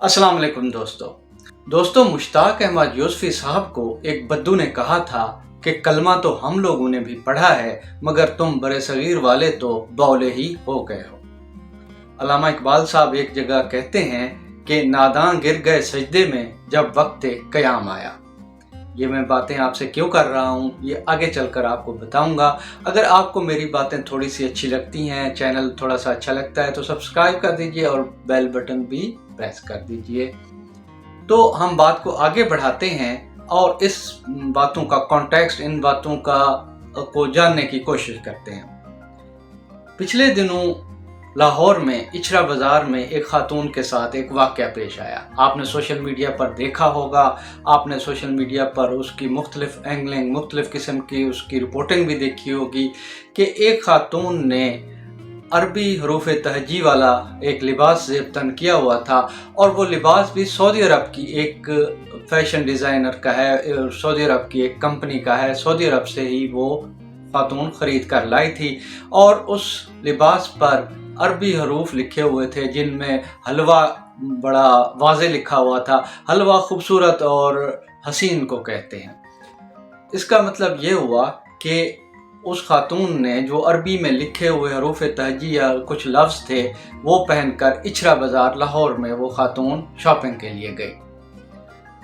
अस्सलाम वालेकुम दोस्तों मुश्ताक अहमद यूसुफी साहब को एक बद्दू ने कहा था कि कलमा तो हम लोगों ने भी पढ़ा है मगर तुम बड़े सगीर वाले तो बौले ही हो गए हो। अल्लामा इकबाल साहब एक जगह कहते हैं कि नादां गिर गए सजदे में जब वक्त क़याम आया। ये मैं बातें आपसे क्यों कर रहा हूँ ये आगे चलकर आपको बताऊंगा। अगर आपको मेरी बातें थोड़ी सी अच्छी लगती हैं, चैनल थोड़ा सा अच्छा लगता है तो सब्सक्राइब कर दीजिए और बेल बटन भी प्रेस कर दीजिए। तो हम बात को आगे बढ़ाते हैं और इस बातों का कॉन्टेक्स्ट, इन बातों को जानने की कोशिश करते हैं। पिछले दिनों लाहौर में इचरा बाज़ार में एक खातून के साथ एक वाक़या पेश आया। आपने सोशल मीडिया पर देखा होगा, आपने सोशल मीडिया पर उसकी मुख्तलिफ एंगलिंग, मुख्तलिफ किस्म की उसकी रिपोर्टिंग भी देखी होगी कि एक खातून ने अरबी हरूफ तहजी वाला एक लिबास ज़ेब-तन किया हुआ था और वो लिबास भी सऊदी अरब की एक फ़ैशन डिज़ाइनर का है, सऊदी अरब की एक कंपनी का है। सऊदी अरब से ही वो खातून ख़रीद कर लाई थी और उस लिबास पर अरबी हरूफ लिखे हुए थे जिनमें हलवा बड़ा वाज़े लिखा हुआ था। हलवा खूबसूरत और हसीन को कहते हैं। इसका मतलब ये हुआ कि उस खातून ने जो अरबी में लिखे हुए हरूफ तहजी या कुछ लफ्ज़ थे वो पहनकर इचरा बाज़ार लाहौर में वो खातून शॉपिंग के लिए गई।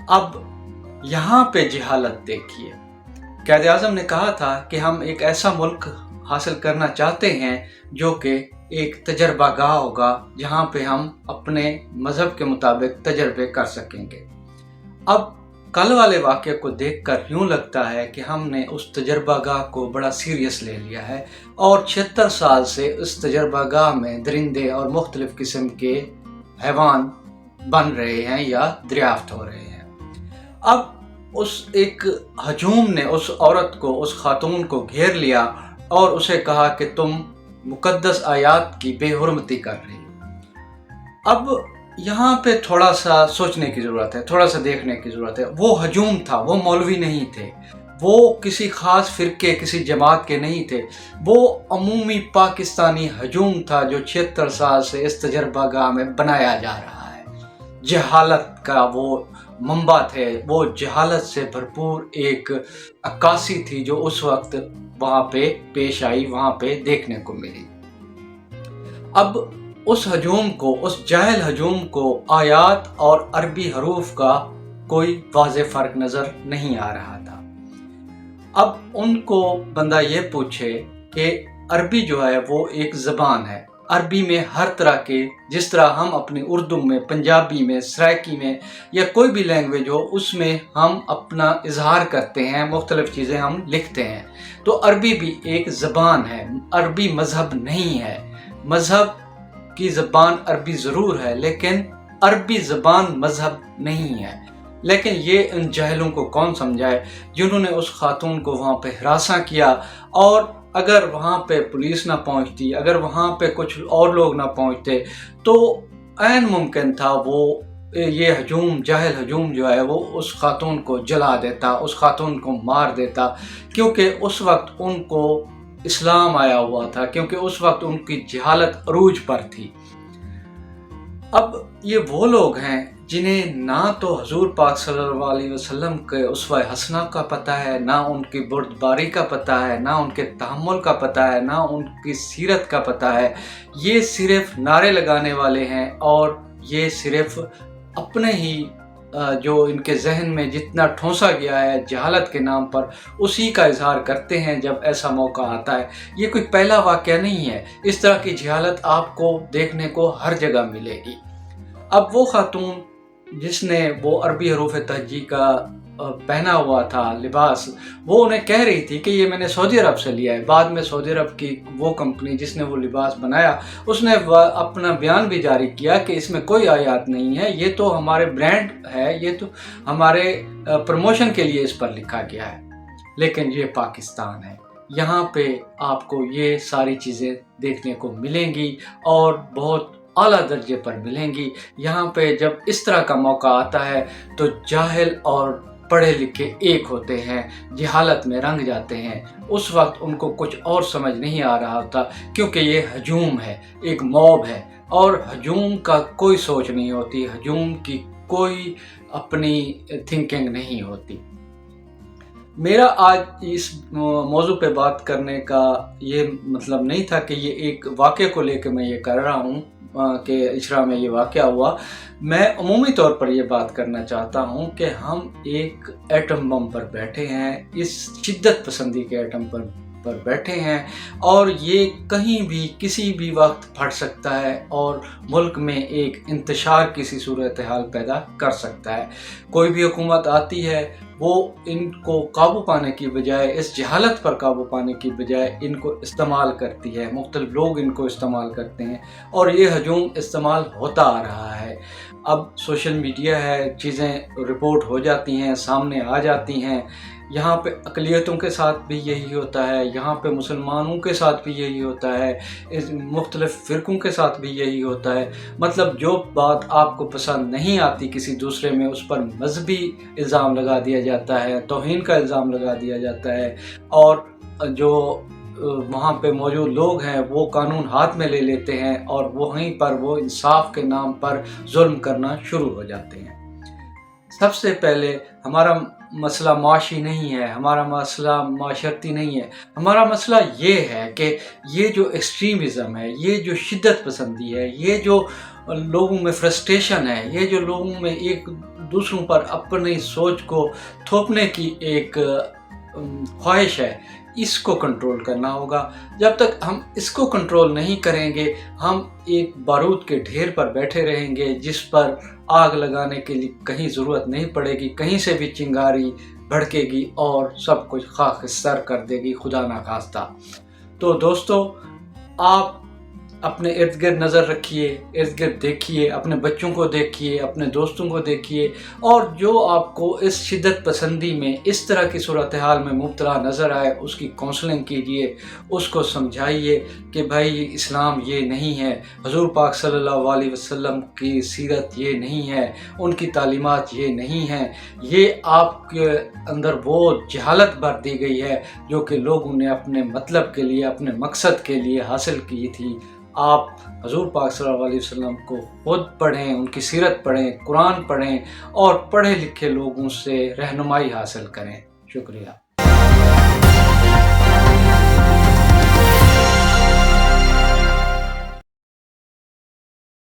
अब यहाँ पे जहालत देखिए। क़ायद आज़म ने कहा था कि हम एक ऐसा मुल्क हासिल करना चाहते हैं जो कि एक तजर्बागाह होगा जहाँ पे हम अपने मज़हब के मुताबिक तजर्बे कर सकेंगे। अब कल वाले वाक़े को देखकर यूँ लगता है कि हमने उस तजर्बागाह को बड़ा सीरियस ले लिया है और 76 साल से उस तजर्बागाह में दरिंदे और मुख्तलिफ़ किस्म के हैवान बन रहे हैं या दरियाफ्त हो रहे हैं। अब उस एक हजूम ने उस औरत को, उस खातून को घेर लिया और उसे कहा कि तुम मुक़द्दस आयात की बेहुरमती कर रही हो। अब यहाँ पे थोड़ा सा सोचने की ज़रूरत है, थोड़ा सा देखने की ज़रूरत है। वो हजूम था, वो मौलवी नहीं थे, वो किसी ख़ास फ़िरके, किसी जमात के नहीं थे, वो अमूमी पाकिस्तानी हजूम था जो 76 साल से इस तजर्बागाह में बनाया जा रहा है। जहालत का वो मंबा थे, वो जहालत से भरपूर एक अक्कासी थी जो उस वक्त वहाँ पे पेश आई, वहाँ पे देखने को मिली। अब उस हजूम को, उस जाहिल हजूम को आयात और अरबी हरूफ का कोई वाज़े फ़र्क नज़र नहीं आ रहा था। अब उनको बंदा ये पूछे कि अरबी जो है वो एक ज़बान है। अरबी में हर तरह के, जिस तरह हम अपनी उर्दू में, पंजाबी में, सराइकी में या कोई भी लैंग्वेज हो उसमें हम अपना इजहार करते हैं, मुख्तलिफ़ चीज़ें हम लिखते हैं, तो अरबी भी एक ज़बान है। अरबी मज़हब नहीं है। मज़हब की ज़बान अरबी ज़रूर है लेकिन अरबी ज़बान मज़हब नहीं है। लेकिन ये इन जाहिलों को कौन समझाए जिन्होंने उस खातून को वहाँ पे हरासा किया। और अगर वहाँ पे पुलिस ना पहुँचती, अगर वहाँ पे कुछ और लोग ना पहुँचते तो ऐन मुमकिन था वो ये हजूम, जाहिल हजूम जो है वो उस खातून को जला देता, उस खातून को मार देता, क्योंकि उस वक्त उनको इस्लाम आया हुआ था, क्योंकि उस वक्त उनकी जहालत अरूज पर थी। अब ये वो लोग हैं जिन्हें ना तो हजूर पाक सल्लल्लाहु अलैहि वसल्लम के उसवा हसना का पता है, ना उनकी बुर्दबारी का पता है, ना उनके तहम्मुल का पता है, ना उनकी सीरत का पता है। ये सिर्फ नारे लगाने वाले हैं और ये सिर्फ अपने ही जो इनके जहन में जितना ठोंसा गया है जहालत के नाम पर, उसी का इजहार करते हैं जब ऐसा मौका आता है। ये कोई पहला वाक़या नहीं है, इस तरह की जहालत आपको देखने को हर जगह मिलेगी। अब वो खातून जिसने वो अरबी हरूफ तहजी का पहना हुआ था लिबास, वो उन्हें कह रही थी कि ये मैंने सऊदी अरब से लिया है। बाद में सऊदी अरब की वो कंपनी जिसने वो लिबास बनाया उसने अपना बयान भी जारी किया कि इसमें कोई आयात नहीं है, ये तो हमारे ब्रांड है, ये तो हमारे प्रमोशन के लिए इस पर लिखा गया है। लेकिन ये पाकिस्तान है, यहाँ पे आपको ये सारी चीज़ें देखने को मिलेंगी और बहुत आला दर्जे पर मिलेंगी। यहाँ पे जब इस तरह का मौका आता है तो जाहिल और پڑھے لکھے ایک ہوتے ہیں جہالت میں رنگ جاتے ہیں، اس وقت ان کو کچھ اور سمجھ نہیں آ رہا ہوتا، کیونکہ یہ ہجوم ہے، ایک موب ہے، اور ہجوم کا کوئی سوچ نہیں ہوتی، ہجوم کی کوئی اپنی تھنکنگ نہیں ہوتی۔ میرا آج اس موضوع پہ بات کرنے کا یہ مطلب نہیں تھا کہ یہ ایک واقعے کو لے کے میں یہ کر رہا ہوں کہ اسرا میں یہ واقعہ ہوا۔ میں عمومی طور پر یہ بات کرنا چاہتا ہوں کہ ہم ایک ایٹم بم پر بیٹھے ہیں، اس شدت پسندی کے ایٹم پر بیٹھے ہیں، اور یہ کہیں بھی کسی بھی وقت پھٹ سکتا ہے اور ملک میں ایک انتشار کسی صورتحال پیدا کر سکتا ہے۔ کوئی بھی حکومت آتی ہے، وہ ان کو قابو پانے کی بجائے، اس جہالت پر قابو پانے کی بجائے ان کو استعمال کرتی ہے، مختلف لوگ ان کو استعمال کرتے ہیں، اور یہ ہجوم استعمال ہوتا آ رہا ہے۔ اب سوشل میڈیا ہے، چیزیں رپورٹ ہو جاتی ہیں، سامنے آ جاتی ہیں، یہاں پہ اقلیتوں کے ساتھ بھی یہی ہوتا ہے، یہاں پہ مسلمانوں کے ساتھ بھی یہی ہوتا ہے، اس مختلف فرقوں کے ساتھ بھی یہی ہوتا ہے۔ مطلب جو بات آپ کو پسند نہیں آتی کسی دوسرے میں، اس پر مذہبی الزام لگا دیا جاتا ہے، توہین کا الزام لگا دیا جاتا ہے، اور جو وہاں پہ موجود لوگ ہیں وہ قانون ہاتھ میں لے لیتے ہیں، اور وہیں پر وہ انصاف کے نام پر ظلم کرنا شروع ہو جاتے ہیں۔ سب سے پہلے ہمارا مسئلہ معاشی نہیں ہے، ہمارا مسئلہ معاشرتی نہیں ہے، ہمارا مسئلہ یہ ہے کہ یہ جو ایکسٹریمزم ہے، یہ جو شدت پسندی ہے، یہ جو لوگوں میں فرسٹریشن ہے، یہ جو لوگوں میں ایک دوسروں پر اپنی سوچ کو تھوپنے کی ایک خواہش ہے، اس کو کنٹرول کرنا ہوگا۔ جب تک ہم اس کو کنٹرول نہیں کریں گے، ہم ایک بارود کے ڈھیر پر بیٹھے رہیں گے جس پر آگ لگانے کے لیے کہیں ضرورت نہیں پڑے گی، کہیں سے بھی چنگاری بھڑکے گی اور سب کچھ خاکستر کر دے گی، خدا نخواستہ۔ تو دوستو، آپ اپنے ارد گرد نظر رکھیے، ارد گرد دیکھیے، اپنے بچوں کو دیکھیے، اپنے دوستوں کو دیکھیے، اور جو آپ کو اس شدت پسندی میں اس طرح کی صورتحال میں مبتلا نظر آئے، اس کی کونسلنگ کیجیے، اس کو سمجھائیے کہ بھائی اسلام یہ نہیں ہے، حضور پاک صلی اللہ علیہ وسلم کی سیرت یہ نہیں ہے، ان کی تعلیمات یہ نہیں ہیں، یہ آپ کے اندر وہ جہالت بھر دی گئی ہے جو کہ لوگوں نے اپنے مطلب کے لیے، اپنے مقصد کے لیے حاصل کی تھی۔ آپ حضور پاک صلی اللہ علیہ وسلم کو خود پڑھیں، ان کی سیرت پڑھیں، قرآن پڑھیں، اور پڑھے لکھے لوگوں سے رہنمائی حاصل کریں۔ شکریہ۔